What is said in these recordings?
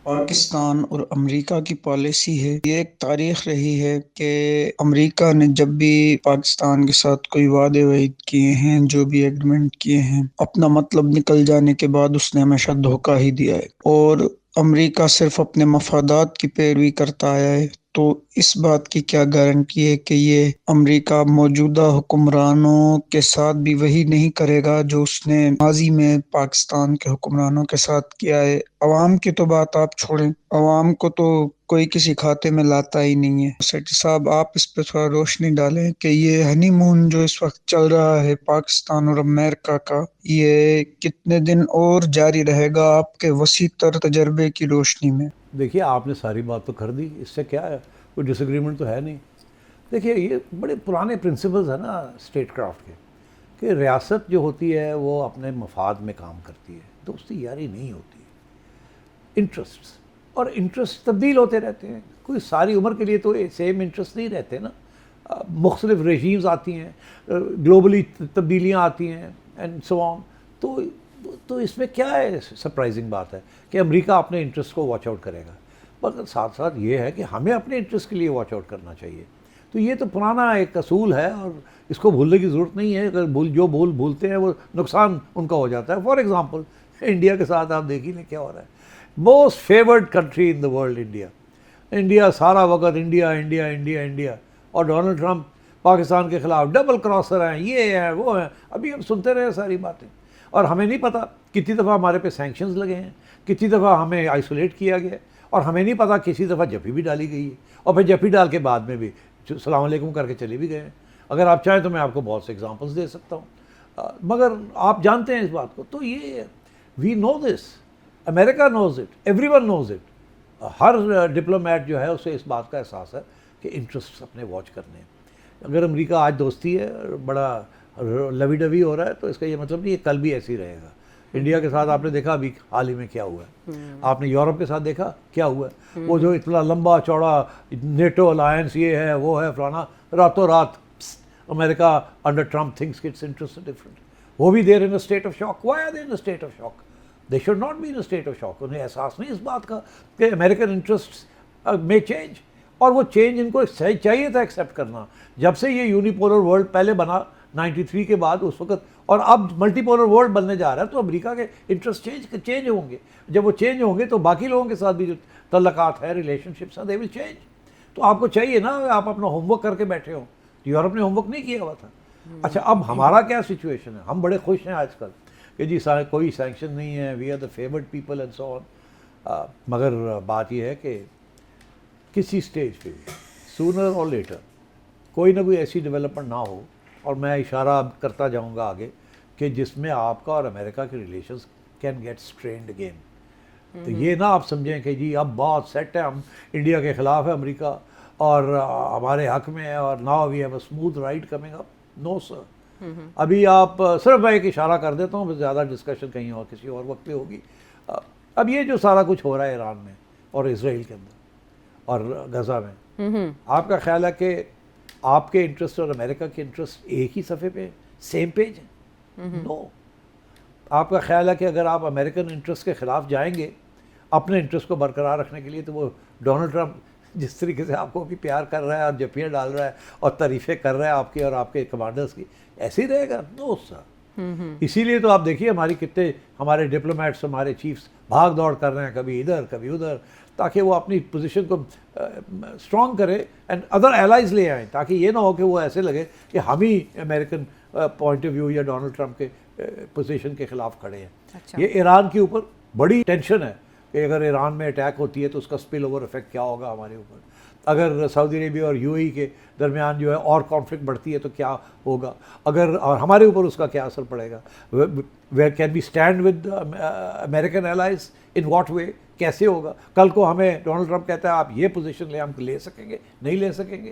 پاکستان اور امریکہ کی پالیسی ہے، یہ ایک تاریخ رہی ہے کہ امریکہ نے جب بھی پاکستان کے ساتھ کوئی وعدے وعید کیے ہیں، جو بھی ایگریمنٹ کیے ہیں، اپنا مطلب نکل جانے کے بعد اس نے ہمیشہ دھوکہ ہی دیا ہے، اور امریکہ صرف اپنے مفادات کی پیروی کرتا آیا ہے۔ تو اس بات کی کیا گارنٹی ہے کہ یہ امریکہ موجودہ حکمرانوں کے ساتھ بھی وہی نہیں کرے گا جو اس نے ماضی میں پاکستان کے حکمرانوں کے ساتھ کیا ہے؟ عوام کی تو بات آپ چھوڑیں، عوام کو تو کوئی کسی کھاتے میں لاتا ہی نہیں ہے۔ سیٹھی صاحب، آپ اس پہ تھوڑا روشنی ڈالیں کہ یہ ہنی مون جو اس وقت چل رہا ہے پاکستان اور امریکہ کا، یہ کتنے دن اور جاری رہے گا آپ کے وسیع تر تجربے کی روشنی میں؟ دیکھیے، آپ نے ساری بات تو کر دی، اس سے کیا ہے، کوئی ڈس ایگریمنٹ تو ہے نہیں۔ دیکھیے، یہ بڑے پرانے پرنسپلز ہیں نا اسٹیٹ کرافٹ کے، کہ ریاست جو ہوتی ہے وہ اپنے مفاد میں کام کرتی ہے، دوستی یاری نہیں ہوتی، انٹرسٹس، اور انٹرسٹ تبدیل ہوتے رہتے ہیں، کوئی ساری عمر کے لیے تو سیم انٹرسٹ نہیں رہتے نا۔ مختلف رجیمز آتی ہیں، گلوبلی تبدیلیاں آتی ہیں، اینڈ سو آن۔ تو اس میں کیا ہے سرپرائزنگ بات ہے کہ امریکہ اپنے انٹرسٹ کو واچ آؤٹ کرے گا، مگر ساتھ ساتھ یہ ہے کہ ہمیں اپنے انٹرسٹ کے لیے واچ آؤٹ کرنا چاہیے۔ تو یہ تو پرانا ایک اصول ہے اور اس کو بھولنے کی ضرورت نہیں ہے۔ اگر بھولتے ہیں وہ نقصان ان کا ہو جاتا ہے۔ فار ایگزامپل، انڈیا کے ساتھ آپ دیکھ ہی لیں کیا ہو رہا ہے۔ Most favoured country in the world India, India سارا وقت انڈیا انڈیا انڈیا انڈیا، اور ڈونلڈ ٹرمپ پاکستان کے خلاف ڈبل کراسر ہیں، یہ ہیں وہ ہیں، ابھی ہم سنتے رہے ساری باتیں، اور ہمیں نہیں پتہ کتنی دفعہ ہمارے پہ سینکشنز لگے ہیں، کتنی دفعہ ہمیں آئسولیٹ کیا گیا ہے، اور ہمیں نہیں پتہ کسی دفعہ جفی بھی ڈالی گئی ہے، اور پھر جفی ڈال کے بعد میں بھی السلام علیکم کر کے چلے بھی گئے ہیں۔ اگر آپ چاہیں تو میں آپ کو بہت سے ایگزامپلس دے سکتا ہوں، مگر آپ جانتے ہیں اس بات کو۔ تو یہ we know this, America knows it, everyone knows it, ہر ڈپلومیٹ جو ہے اسے اس بات کا احساس ہے کہ انٹرسٹ اپنے واچ کرنے ہیں۔ اگر امریکہ آج دوستی ہے، بڑا لوی ڈوی ہو رہا ہے، تو اس کا یہ مطلب نہیں ہے کل بھی ایسے ہی رہے گا۔ انڈیا کے ساتھ آپ نے دیکھا ابھی حال ہی میں کیا ہوا ہے، آپ نے یورپ کے ساتھ دیکھا کیا ہوا ہے، وہ جو اتنا لمبا چوڑا نیٹو الائنس یہ ہے وہ ہے فلانا، راتوں رات America under Trump thinks its interest different, وہ بھی they're in state of shock. Why are they in state of shock? They should not be in state of shock. انہیں احساس نہیں اس بات کا کہ امریکن انٹرسٹ میں چینج، اور وہ چینج ان کو چاہیے تھا ایکسیپٹ کرنا۔ جب سے یہ یونیپولر ورلڈ پہلے بنا 93 کے بعد اس وقت، اور اب ملٹی پولر ورلڈ بننے جا رہا ہے، تو امریکہ کے انٹرسٹ چینج ہوں گے۔ جب وہ چینج ہوں گے تو باقی لوگوں کے ساتھ بھی جو تعلقات ہیں، ریلیشن شپس ہیں، دے ول چینج۔ تو آپ کو چاہیے نا، آپ اپنا ہوم ورک کر کے بیٹھے ہوں، یورپ نے ہوم ورک نہیں کیا ہوا تھا۔ اچھا، اب ہمارا کیا سچویشن ہے؟ ہم بڑے خوش ہیں آج کل کہ جی کوئی سینکشن نہیں ہے، we are the favoured people and so on. مگر بات یہ ہے کہ کسی سٹیج پہ سونر اور لیٹر کوئی نہ کوئی ایسی ڈیولپمنٹ نہ ہو، اور میں اشارہ کرتا جاؤں گا آگے، کہ جس میں آپ کا اور امریکہ کے ریلیشنز کین گیٹ اسٹرینڈ اگین۔ تو یہ نہ آپ سمجھیں کہ جی اب بہت سیٹ ہے، ہم انڈیا کے خلاف ہے امریکہ اور ہمارے حق میں ہے، اور now we have a smooth ride coming up. No sir, ابھی آپ صرف میں ایک اشارہ کر دیتا ہوں، زیادہ ڈسکشن کہیں اور کسی اور وقت پہ ہوگی۔ اب یہ جو سارا کچھ ہو رہا ہے ایران میں اور اسرائیل کے اندر اور غزہ میں، آپ کا خیال ہے کہ آپ کے انٹرسٹ اور امریکہ کے انٹرسٹ ایک ہی صفحے پہ سیم پیج ہیں؟ نو۔ آپ کا خیال ہے کہ اگر آپ امریکن انٹرسٹ کے خلاف جائیں گے اپنے انٹرسٹ کو برقرار رکھنے کے لیے، تو وہ ڈونلڈ ٹرمپ جس طریقے سے آپ کو بھی پیار کر رہا ہے اور جفیاں ڈال رہا ہے اور تعریفیں کر رہا ہے آپ کی اور آپ کے کمانڈرز کی، ایسے ہی رہے گا؟ نو سر۔ اسی لیے تو آپ دیکھیے ہمارے ڈپلومیٹس، ہمارے چیفز بھاگ دوڑ کر رہے ہیں، کبھی ادھر کبھی ادھر، تاکہ وہ اپنی پوزیشن کو اسٹرانگ کرے اینڈ ادر ایلائز لے آئیں، تاکہ یہ نہ ہو کہ وہ ایسے لگے کہ ہم ہی امریکن پوائنٹ آف ویو یا ڈونلڈ ٹرمپ کے پوزیشن کے خلاف کھڑے ہیں۔ یہ ایران کے اوپر بڑی ٹینشن ہے کہ اگر ایران میں اٹیک ہوتی ہے تو اس کا اسپل اوور افیکٹ کیا ہوگا ہمارے اوپر، اگر سعودی عربیہ اور یو اے ای کے درمیان جو ہے اور کانفلکٹ بڑھتی ہے تو کیا ہوگا، اگر اور ہمارے اوپر اس کا کیا اثر پڑے گا، where can be stand with American allies, in what way, کیسے ہوگا؟ کل کو ہمیں ڈونلڈ ٹرمپ کہتا ہے آپ یہ پوزیشن لیں، ہم لے سکیں گے نہیں لے سکیں گے؟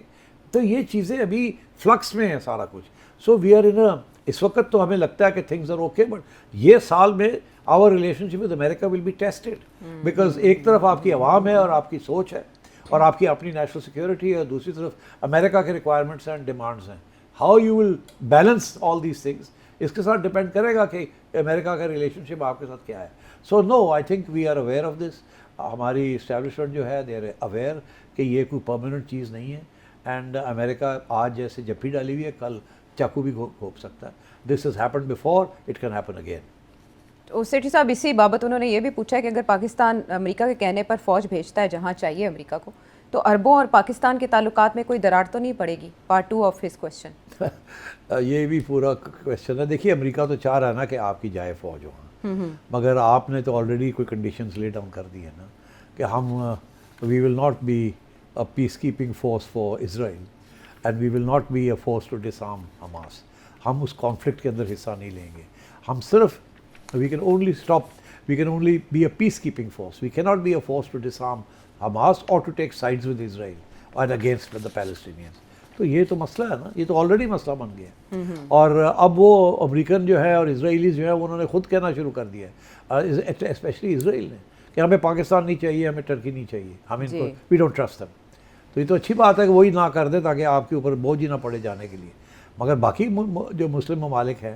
تو یہ چیزیں ابھی فلکس میں ہیں سارا کچھ۔ سو وی آر ان اس وقت تو ہمیں لگتا ہے کہ تھنگز آر اوکے، بٹ یہ سال میں our relationship with America will be tested, because ایک طرف آپ کی عوام ہے اور آپ کی سوچ ہے اور آپ کی اپنی نیشنل سیکورٹی ہے، اور دوسری طرف امریکہ کے ریکوائرمنٹس اینڈ ڈیمانڈز ہیں۔ How you will balance all these things, اس کے ساتھ ڈپینڈ کرے گا کہ امریکہ کا ریلیشن شپ آپ کے ساتھ کیا ہے۔ So now, I think we are aware of this, ہماری اسٹیبلشمنٹ جو ہے دے اویئر کہ یہ کوئی پرماننٹ چیز نہیں ہے. اینڈ امریکہ آج جیسے جپھی ڈالی ہوئی ہے, کل چاقو بھی گھونپ سکتا ہے. This has happened before, it can happen again. Sethi صاحب اسی بابت انہوں نے یہ بھی پوچھا ہے کہ اگر پاکستان امریکہ کے کہنے پر فوج بھیجتا ہے جہاں چاہیے امریکہ کو, تو عربوں اور پاکستان کے تعلقات میں کوئی درار تو نہیں پڑے گی؟ Part 2 of his question. یہ بھی پورا کوشچن ہے. دیکھیے امریکہ تو چاہ رہا ہے نا کہ آپ کی جائے فوج وہاں, مگر آپ نے تو آلریڈی کوئی کنڈیشنز لے ڈاؤن کر دی ہے نا کہ ہم we will not be a peacekeeping force for Israel and we will not be a force to disarm Hamas. ہم اس کانفلکٹ کے اندر حصہ نہیں لیں گے. ہم صرف we can only be a peacekeeping force. We cannot be a force to disarm Hamas or to take sides with Israel and against the Palestinians. تو یہ تو مسئلہ ہے نا, یہ تو آلریڈی مسئلہ بن گیا. اور اب وہ امریکن جو ہے اور اسرائیلیز جو ہے انہوں نے خود کہنا شروع کر دیا ہے, اسپیشلی اسرائیل نے, کہ ہمیں پاکستان نہیں چاہیے, ہمیں ٹرکی نہیں چاہیے, ہم ان کو وی ڈونٹ ٹرسٹ دیم. تو یہ تو اچھی بات ہے کہ وہی نہ کر دیں تاکہ آپ کے اوپر بوجھ ہی نہ پڑے جانے کے لیے. مگر باقی جو مسلم ممالک ہیں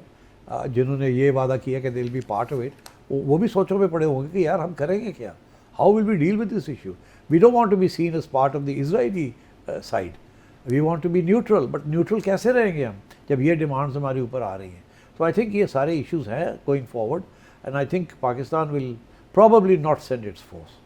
جنہوں نے یہ وعدہ کیا کہ they will be part of it, وہ بھی سوچوں میں پڑے ہوں گے کہ یار ہم کریں گے کیا, how will we deal with this issue. We don't want to be seen as part of the Israeli side, we want to be neutral. But neutral کیسے رہیں گے ہم جب یہ ڈیمانڈز ہمارے اوپر آ رہی ہیں؟ تو آئی تھنک یہ سارے ایشوز ہیں going forward, and I think Pakistan will probably not send its force.